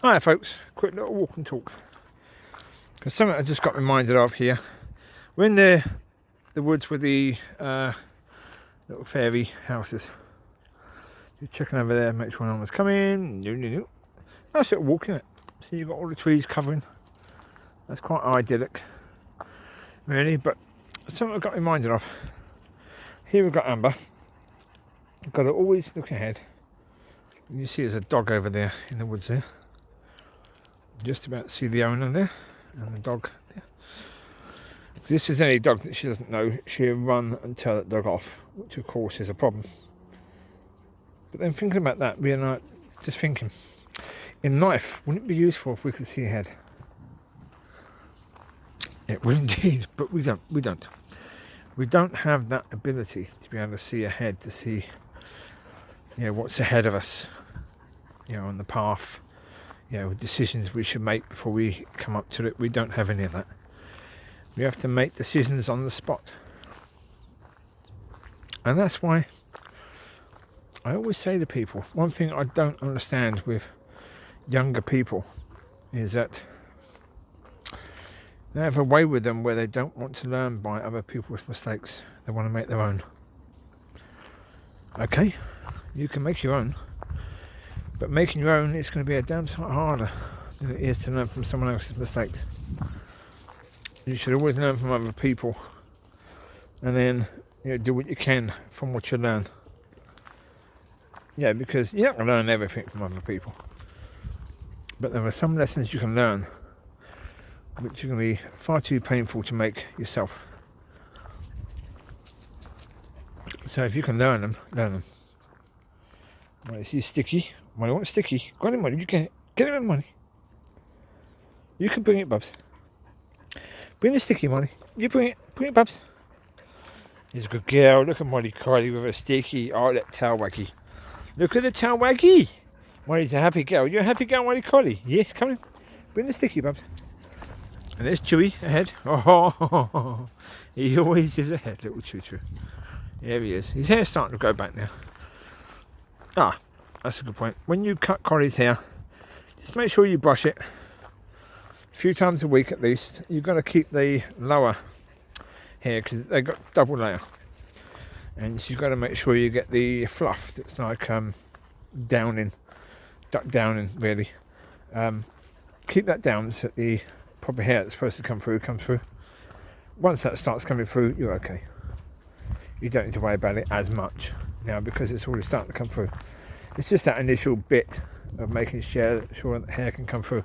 Hi folks, quick little walk and talk. Because something I just got reminded of here. We're in the woods with the little fairy houses. Just checking over there, make sure no one's coming. No. Nice little walk, isn't it? See, you've got all the trees covering. That's quite idyllic, really. But something I got reminded of. Here we've got Amber. You've got to always look ahead. You see there's a dog over there in the woods there. Just about to see the owner there and the dog there. If this is any dog that she doesn't know, she'll run and tell that dog off, which of course is a problem. But then thinking about that, we're not just thinking, in life, wouldn't it be useful if we could see ahead? It would indeed, but we don't. We don't have that ability to be able to see ahead, to see, what's ahead of us, on the path. Decisions we should make before we come up to it. We don't have any of that. We have to make decisions on the spot. And that's why I always say to people, one thing I don't understand with younger people is that they have a way with them where they don't want to learn by other people's mistakes. They want to make their own. Okay, you can make your own. But making your own is going to be a damn sight harder than it is to learn from someone else's mistakes. You should always learn from other people, and then do what you can from what you learn. Because you're not going to learn everything from other people. But there are some lessons you can learn which are going to be far too painful to make yourself. So if you can learn them, learn them. Right, see sticky. Mollie wants sticky. Go on in, Mollie. You get it. Get it in, Mollie. You can bring it, Bubs. Bring the sticky, Mollie. You bring it. Bring it, Bubs. He's a good girl. Look at Mollie Collie with a sticky. Oh, that tail waggy. Look at the tail waggy. Mollie's a happy girl. You're a happy girl, Mollie Collie. Yes, come in. Bring the sticky, Bubs. And there's Chewie ahead. Oh, he always is ahead, little Choo-Choo. There he is. His hair's starting to go back now. That's a good point. When you cut Collie's hair, just make sure you brush it a few times a week at least. You've got to keep the lower hair because they've got double layer. And you've got to make sure you get the fluff that's like duck downing really. Keep that down so that the proper hair that's supposed to come through comes through. Once that starts coming through, you're okay. You don't need to worry about it as much now because it's already starting to come through. It's just that initial bit of making sure that hair can come through.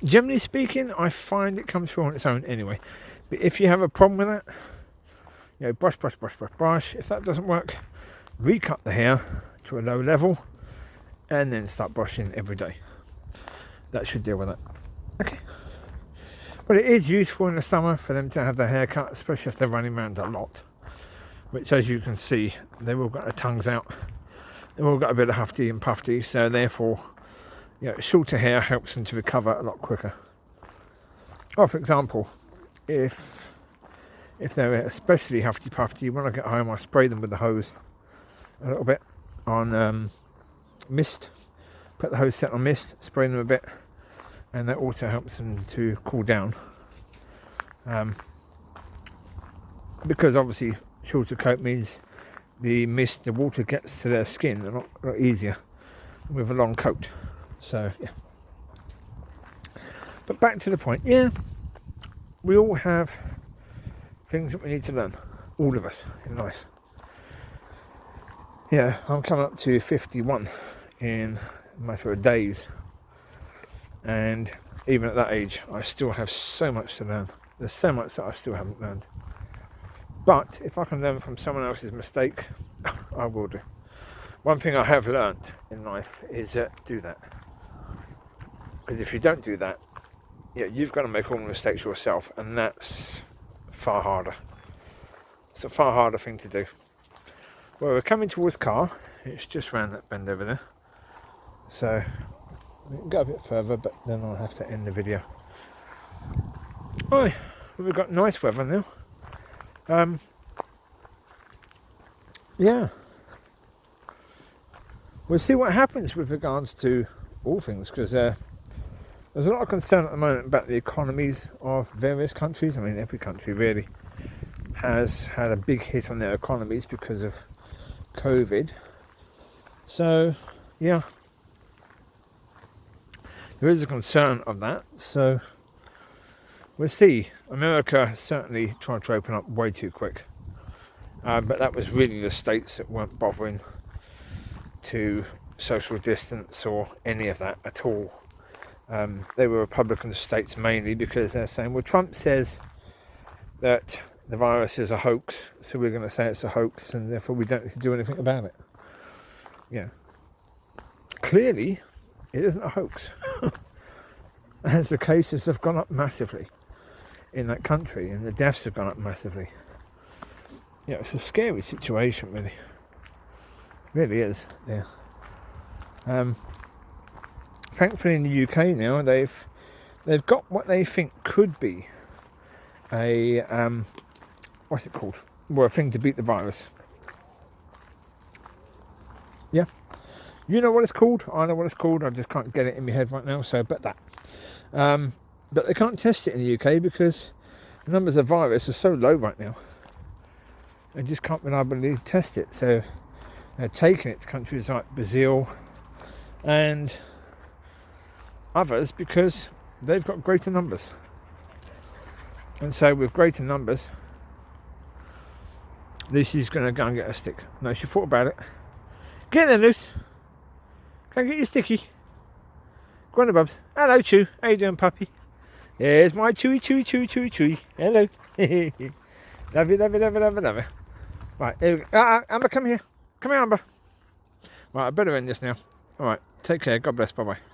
Generally speaking, I find it comes through on its own anyway. But if you have a problem with that, brush. If that doesn't work, recut the hair to a low level and then start brushing every day. That should deal with it. Okay. But it is useful in the summer for them to have their hair cut, especially if they're running around a lot. Which, as you can see, they've all got their tongues out. They've all got a bit of huffy and puffy, so therefore, shorter hair helps them to recover a lot quicker. Or, for example, if they're especially huffy puffy, when I get home, I spray them with the hose a little bit on mist. Put the hose set on mist, spray them a bit, and that also helps them to cool down. Because obviously, shorter coat means the water gets to their skin a lot easier with a long coat. So, yeah. But back to the point, we all have things that we need to learn. All of us in life. I'm coming up to 51 in a matter of days. And even at that age, I still have so much to learn. There's so much that I still haven't learned. But if I can learn from someone else's mistake, I will do. One thing I have learned in life is do that. Because if you don't do that, you've got to make all the mistakes yourself, and that's far harder. It's a far harder thing to do. Well, we're coming towards car. It's just round that bend over there. So we can go a bit further, but then I'll have to end the video. Oh, we've got nice weather now. we'll see what happens with regards to all things, because there's a lot of concern at the moment about the economies of various countries. I mean, every country really has had a big hit on their economies because of COVID. So, yeah, there is a concern of that. So, we'll see. America certainly tried to open up way too quick. But that was really the states that weren't bothering to social distance or any of that at all. They were Republican states mainly, because they're saying, well, Trump says that the virus is a hoax, so we're going to say it's a hoax, and therefore we don't need to do anything about it. Yeah. Clearly, it isn't a hoax. As the cases have gone up massively in that country, and the deaths have gone up massively. Yeah, it's a scary situation, really. Really is, yeah. Thankfully in the UK now, they've got what they think could be a what's it called? Well, a thing to beat the virus. Yeah. You know what it's called, I know what it's called, I just can't get it in my head right now, so but that. But they can't test it in the UK because the numbers of virus are so low right now. They just can't reliably test it, so they're taking it to countries like Brazil and others because they've got greater numbers. And so with greater numbers, Lucy's going to go and get a stick. No, she thought about it. Get in there, Luce. Can I get your sticky? Go on, Bubs. Hello, Chew. How you doing, puppy? Here's my Chewy. Hello. Love you. Right, here we go. Amber, come here. Come here, Amber. Right, I better end this now. Alright, take care. God bless. Bye-bye.